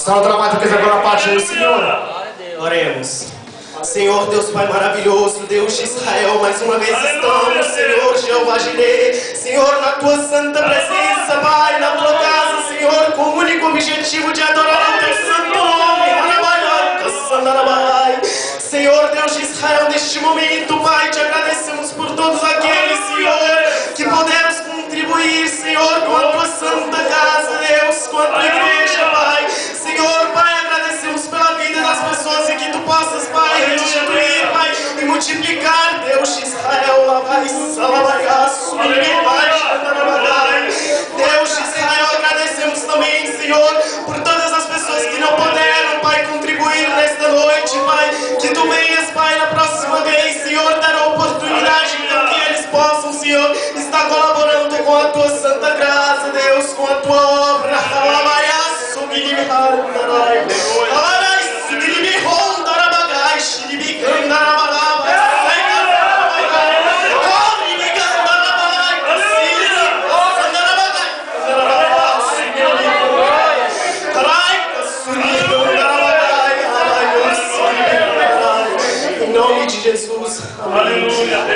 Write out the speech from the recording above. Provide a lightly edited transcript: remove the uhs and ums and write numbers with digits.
Sala dramáticas agora a parte do Senhor. Oremos. Senhor Deus Pai maravilhoso, Deus de Israel, mais uma vez estamos, Senhor Jeová Jireh, Senhor, na tua santa presença, Pai, na tua casa, Senhor, com o único objetivo de adorar o teu santo nome. Senhor Deus de Israel, neste momento, Pai, te agradecemos por todos aqueles, Senhor, que podemos contribuir, Senhor, com a tua santa casa, Deus, com a tua igreja, Pai. Senhor, Pai, agradecemos pela vida das pessoas e que tu possas, Pai, restituir, Pai, e multiplicar, Deus de Israel, Deus de Israel, agradecemos também, Senhor, por todas as pessoas que não puderam, Pai, contribuir nesta noite, Pai, que tu venhas, Pai, na próxima vez, Senhor, dar a oportunidade então que eles possam, Senhor, estar colaborando com a tua santa graça, Deus, com a tua obra. Em nome de Jesus. Aleluia.